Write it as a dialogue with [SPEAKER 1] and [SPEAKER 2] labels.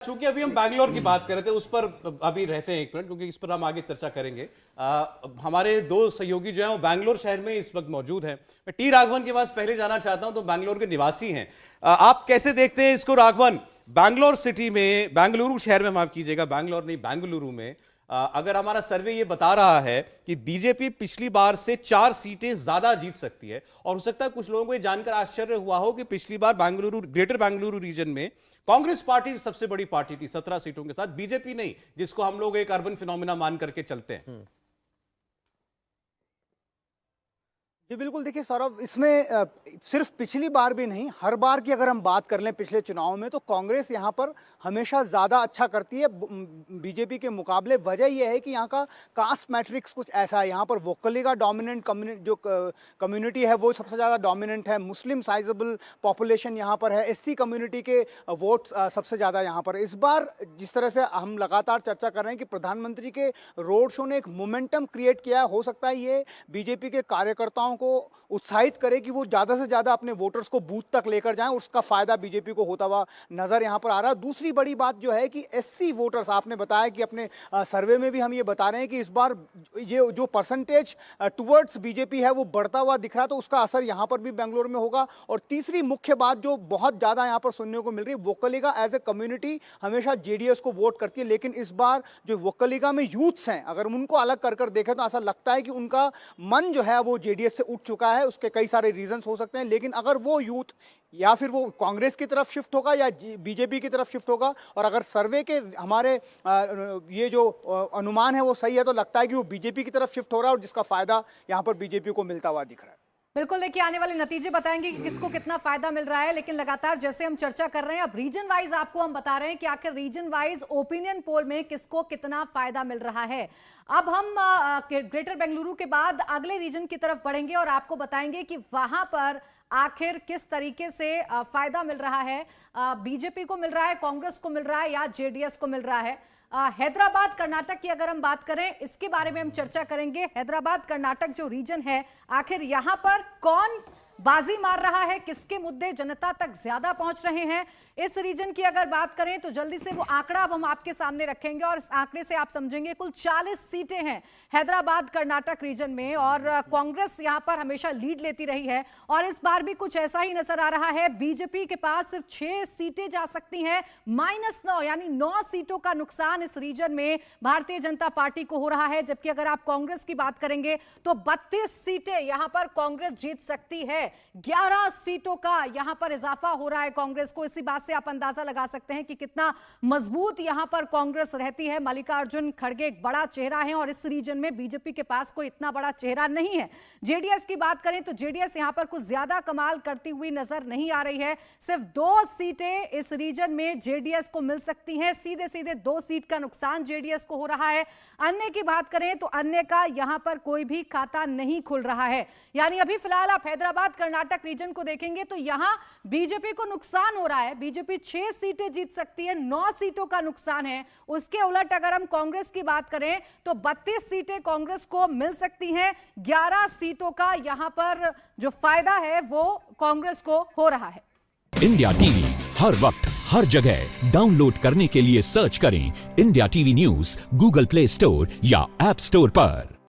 [SPEAKER 1] चूंकि अभी हम बैंगलोर की बात कर रहे थे, उस पर अभी रहते हैं एक मिनट, क्योंकि इस पर हम आगे चर्चा करेंगे। हमारे दो सहयोगी जो हैं वो बैंगलोर शहर में इस वक्त मौजूद हैं। मैं टी राघवन के पास पहले जाना चाहता हूं, तो बैंगलोर के निवासी हैं। आप कैसे देखते हैं इसको राघवन? बैंगलोर सिटी में, बेंगलुरु शहर में, माफ कीजिएगा, बैंगलोर नहीं बेंगलुरु में, अगर हमारा सर्वे ये बता रहा है कि बीजेपी पिछली बार से 4 सीटें ज्यादा जीत सकती है, और हो सकता है कुछ लोगों को ये जानकर आश्चर्य हुआ हो कि पिछली बार बेंगलुरु, ग्रेटर बेंगलुरु रीजन में कांग्रेस पार्टी सबसे बड़ी पार्टी थी 17 सीटों के साथ, बीजेपी नहीं, जिसको हम लोग एक अर्बन फिनोमिना मान करके चलते हैं।
[SPEAKER 2] जी बिल्कुल, देखिए सौरभ, इसमें सिर्फ पिछली बार भी नहीं, हर बार की अगर हम बात कर लें पिछले चुनाव में, तो कांग्रेस यहाँ पर हमेशा ज़्यादा अच्छा करती है बीजेपी के मुकाबले। वजह यह है कि यहाँ का कास्ट मैट्रिक्स कुछ ऐसा है। यहाँ पर वोकली का डोमिनेंट कम्युनिटी है वो सबसे ज़्यादा डोमिनेंट है। मुस्लिम साइजेबल पॉपुलेशन यहाँ पर है। एससी कम्युनिटी के वोट सबसे ज़्यादा यहाँ पर। इस बार जिस तरह से हम लगातार चर्चा कर रहे हैं कि प्रधानमंत्री के रोड शो ने एक मोमेंटम क्रिएट किया, हो सकता है ये बीजेपी के कार्यकर्ताओं को उत्साहित करे कि वो ज्यादा से ज्यादा अपने वोटर्स को बूथ तक लेकर जाएं। उसका फायदा बीजेपी को होता हुआ नजर यहां पर आ रहा है। दूसरी बड़ी बात जो है कि एससी वोटर्स, आपने बताया कि अपने सर्वे में भी हम ये बता रहे हैं कि इस बार ये जो परसेंटेज टुवर्ड्स बीजेपी है वो बढ़ता हुआ दिख रहा है, तो उसका असर यहां पर भी बेंगलुरु में होगा। और तीसरी मुख्य बात जो बहुत ज्यादा यहां पर सुनने को मिल रही है, वोकलिगा एज ए कम्युनिटी हमेशा जेडीएस को वोट करती है, लेकिन इस बार जो वोकलिगा में यूथ्स हैं, अगर उनको अलग कर देखें तो ऐसा लगता है कि उनका मन जो है वो जेडीएस से उठ चुका है। उसके कई सारे रीजंस हो सकते हैं, लेकिन अगर वो यूथ या फिर वो कांग्रेस की तरफ शिफ्ट होगा या बीजेपी की तरफ शिफ्ट होगा, और अगर सर्वे के हमारे ये जो अनुमान है वो सही है, तो लगता है कि वो बीजेपी की तरफ शिफ्ट हो रहा है, और जिसका फायदा यहां पर बीजेपी को मिलता हुआ दिख रहा है।
[SPEAKER 3] बिल्कुल, देखिए आने वाले नतीजे बताएंगे कि किसको कितना फायदा मिल रहा है, लेकिन लगातार जैसे हम चर्चा कर रहे हैं, अब रीजन वाइज आपको हम बता रहे हैं कि आखिर रीजन वाइज ओपिनियन पोल में किसको कितना फायदा मिल रहा है। अब हम ग्रेटर बेंगलुरु के बाद अगले रीजन की तरफ बढ़ेंगे और आपको बताएंगे कि वहां पर आखिर किस तरीके से फायदा मिल रहा है, बीजेपी को मिल रहा है, कांग्रेस को मिल रहा है या जेडीएस को मिल रहा है। हैदराबाद कर्नाटक की अगर हम बात करें, इसके बारे में हम चर्चा करेंगे। हैदराबाद कर्नाटक जो रीजन है, आखिर यहां पर कौन बाजी मार रहा है, किसके मुद्दे जनता तक ज्यादा पहुंच रहे हैं, इस रीजन की अगर बात करें तो जल्दी से वो आंकड़ा अब हम आपके सामने रखेंगे, और इस आंकड़े से आप समझेंगे कुल 40 सीटें हैं हैदराबाद कर्नाटक रीजन में, और कांग्रेस यहां पर हमेशा लीड लेती रही है, और इस बार भी कुछ ऐसा ही नजर आ रहा है। बीजेपी के पास सिर्फ 6 सीटें जा सकती हैं, -9, यानी 9 सीटों का नुकसान इस रीजन में भारतीय जनता पार्टी को हो रहा है। जबकि अगर आप कांग्रेस की बात करेंगे तो 32 सीटें यहां पर कांग्रेस जीत सकती है। 11 सीटों का यहां पर इजाफा हो रहा है कांग्रेस को। इसी बात से आप अंदाजा लगा सकते हैं कि कितना मजबूत यहां पर कांग्रेस रहती है। मल्लिकार्जुन खड़गे एक बड़ा चेहरा है, और इस रीजन में बीजेपी के पास कोई इतना बड़ा चेहरा नहीं है। जेडीएस की बात करें तो जेडीएस यहां पर कुछ ज्यादा कमाल करती हुई नजर नहीं आ रही है। सिर्फ 2 सीटें इस रीजन में जेडीएस को मिल सकती हैं। सीधे सीधे 2 सीट का नुकसान जेडीएस को हो रहा है। अन्य की बात करें तो अन्य का यहां पर कोई भी खाता नहीं खुल रहा है। यानी अभी फिलहाल आप हैदराबाद कर्नाटक रीजन को देखेंगे तो यहां बीजेपी को नुकसान हो रहा है। बीजेपी 6 सीटें जीत सकती है, 9 सीटों का नुकसान है। उसके उलट अगर हम कांग्रेस की बात करें तो 32 सीटें कांग्रेस को मिल सकती हैं। 11 सीटों का यहां पर जो फायदा है वो कांग्रेस को हो रहा है।
[SPEAKER 4] इंडिया टीवी हर वक्त हर जगह डाउनलोड करने के लिए सर्च करें India TV news Google play store या ऐप स्टोर पर।